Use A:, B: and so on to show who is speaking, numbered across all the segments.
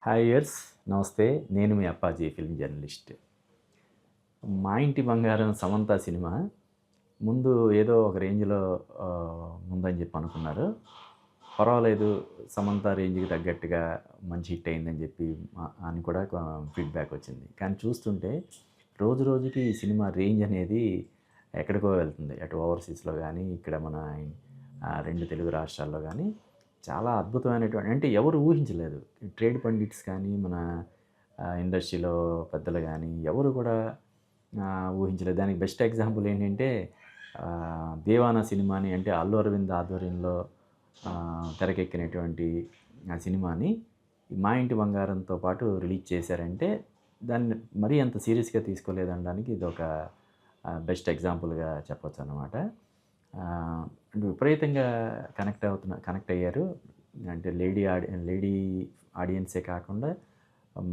A: Hi years నమస్తే. నేను మీ Appaji film journalist. 'మా ఇంటి బంగారం' సమంత సినిమా ముందు ఏదో ఒక రేంజ్‌లో ఉందని చెప్పి అనుకున్నారు. పర్వాలేదు, సమంత రేంజ్‌కి తగ్గట్టుగా మంచి హిట్ అయిందని చెప్పి అని కూడా ఫీడ్‌బ్యాక్ వచ్చింది. కానీ చూస్తుంటే రోజు రోజుకి ఈ సినిమా రేంజ్ అనేది ఎక్కడికో వెళ్తుంది. అటు ఓవర్‌సీస్‌లో గానీ, ఇక్కడ మన 2 తెలుగు రాష్ట్రాల్లో గానీ చాలా అద్భుతమైనటువంటి, అంటే ఎవరు ఊహించలేదు. ట్రేడ్ పండిట్స్ కానీ, మన ఇండస్ట్రీలో పెద్దలు గానీ ఎవరు కూడా ఊహించలేదు. దానికి బెస్ట్ ఎగ్జాంపుల్ ఏంటంటే 'దేవాన' సినిమాని, అంటే అల్లు అరవింద్ ఆధ్వర్యంలో తెరకెక్కినటువంటి ఆ సినిమాని 'మా ఇంటి బంగారంతో' పాటు రిలీజ్ చేశారంటే దాన్ని మరీ అంత సీరియస్‌గా తీసుకోలేదనడానికి ఇదొక బెస్ట్ ఎగ్జాంపుల్‌గా చెప్పొచ్చనమాట. అంటే విపరీతంగా కనెక్ట్ అయ్యారు. అంటే లేడీ ఆడియన్సే కాకుండా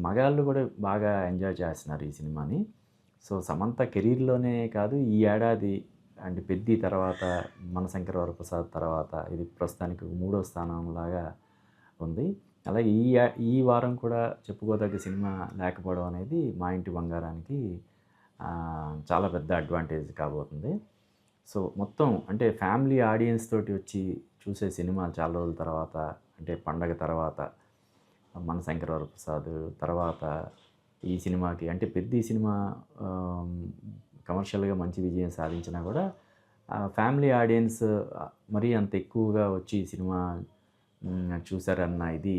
A: మగాళ్ళు కూడా బాగా ఎంజాయ్ చేస్తున్నారు ఈ సినిమాని. సో, సమంత కెరీర్‌లోనే కాదు, ఈ ఏడాది అంటే 'పెద్ది' తర్వాత, 'మనశంకర వరప్రసాద్' తర్వాత ఇది ప్రస్తుతానికి మూడో స్థానంలాగా ఉంది. అలాగే ఈ వారం కూడా చెప్పుకోదగ్గ సినిమా లేకపోవడం అనేది 'మా ఇంటి బంగారానికి' చాలా పెద్ద అడ్వాంటేజ్ కాబోతుంది. సో, మొత్తం అంటే ఫ్యామిలీ ఆడియన్స్ తోటి వచ్చి చూసే సినిమా చాలా రోజుల తర్వాత, అంటే పండగ తర్వాత 'మనశంకర వరప్రసాద్' తర్వాత ఈ సినిమాకి, అంటే 'పెద్ది' సినిమా కమర్షియల్‌గా మంచి విజయం సాధించినా కూడా ఫ్యామిలీ ఆడియన్స్ మరీ అంత ఎక్కువగా వచ్చి ఈ సినిమా చూసారన్న ఇది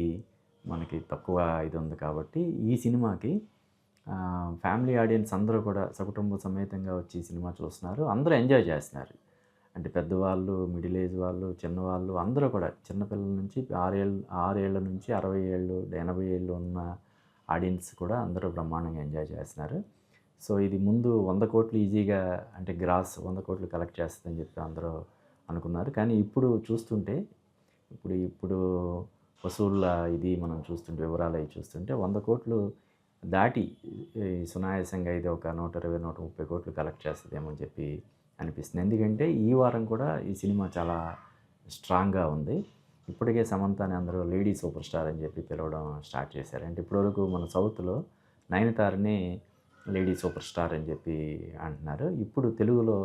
A: మనకి తక్కువ ఇది ఉంది. కాబట్టి ఈ సినిమాకి ఫ్యామిలీ ఆడియన్స్ అందరూ కూడా సకుటుంబ సమేతంగా వచ్చి ఈ సినిమా చూస్తున్నారు. అందరూ ఎంజాయ్ చేస్తున్నారు. అంటే పెద్దవాళ్ళు, మిడిల్ ఏజ్ వాళ్ళు, చిన్నవాళ్ళు అందరూ కూడా, చిన్నపిల్లల నుంచి 6 ఏళ్ల నుంచి 60 ఏళ్ళు, 80 ఏళ్ళు ఉన్న ఆడియన్స్ కూడా అందరూ బ్రహ్మాండంగా ఎంజాయ్ చేస్తున్నారు. సో, ఇది ముందు 100 కోట్లు ఈజీగా, అంటే గ్రాస్ 100 కోట్లు కలెక్ట్ చేస్తుందని చెప్పి అందరూ అనుకున్నారు. కానీ ఇప్పుడు చూస్తుంటే, ఇప్పుడు వసూళ్ళ ఇది మనం చూస్తుంటే, వివరాలు అవి చూస్తుంటే 100 కోట్లు దాటి సునాయాసంగా ఇది ఒక 120, 130 కోట్లు కలెక్ట్ చేస్తదేమో అని చెప్పి అనిపిస్తుంది. ఎందుకంటే ఈ వారం కూడా ఈ సినిమా చాలా స్ట్రాంగ్‌గా ఉంది. ఇప్పటికే సమంతని అందరూ లేడీ సూపర్ స్టార్ అని చెప్పి పిలవడం స్టార్ట్ చేశారు. అంటే ఇప్పటివరకు మన సౌత్‌లో నయనతారని లేడీ సూపర్ స్టార్ అని చెప్పి అంటున్నారు. ఇప్పుడు తెలుగులో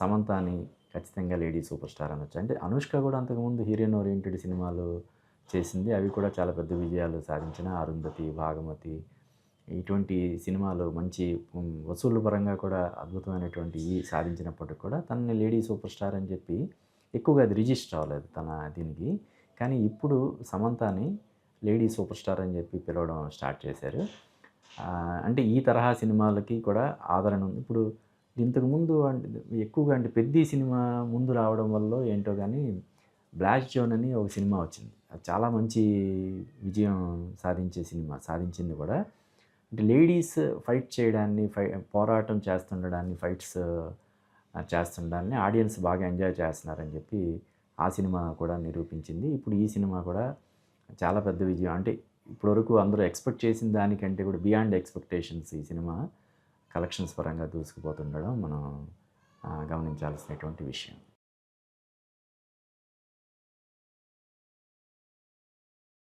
A: సమంతని ఖచ్చితంగా లేడీ సూపర్ స్టార్ అనొచ్చు. అంటే అనుష్క కూడా అంతకుముందు హీరోయిన్ ఓరియెంటెడ్ సినిమాలు చేసింది. అవి కూడా చాలా పెద్ద విజయాలు సాధించిన 'అరుంధతి', 'భాగమతి' ఇటువంటి సినిమాలు మంచి వసూళ్ళ పరంగా కూడా అద్భుతమైనటువంటివి సాధించినప్పటికి కూడా తనని లేడీ సూపర్ స్టార్ అని చెప్పి ఎక్కువగా అది రిజిస్టర్ అవ్వలేదు తన దీనికి. కానీ ఇప్పుడు సమంతని లేడీ సూపర్ స్టార్ అని చెప్పి పిలవడం స్టార్ట్ చేశారు. అంటే ఈ తరహా సినిమాలకి కూడా ఆదరణ ఉంది. ఇప్పుడు ఇంతకుముందు అంటే ఎక్కువగా, అంటే 'పెద్ది' సినిమా ముందు రావడం వల్లో ఏంటో గానీ 'బ్లాక్ జోన్' అని ఒక సినిమా వచ్చింది. అది చాలా మంచి విజయం సాధించింది కూడా. అంటే లేడీస్ ఫైట్ చేయడాన్ని, పోరాటం చేస్తుండడాన్ని, ఫైట్స్ చేస్తుండడాన్ని ఆడియన్స్ బాగా ఎంజాయ్ చేస్తున్నారని చెప్పి ఆ సినిమా కూడా నిరూపించింది. ఇప్పుడు ఈ సినిమా కూడా చాలా పెద్ద విజయం, అంటే ఇప్పటివరకు అందరూ ఎక్స్‌పెక్ట్ చేసిన దానికంటే కూడా బియాండ్ ఎక్స్‌పెక్టేషన్స్ ఈ సినిమా కలెక్షన్స్ పరంగా దూసుకుపోతుండడం మనం గమనించాల్సినటువంటి విషయం.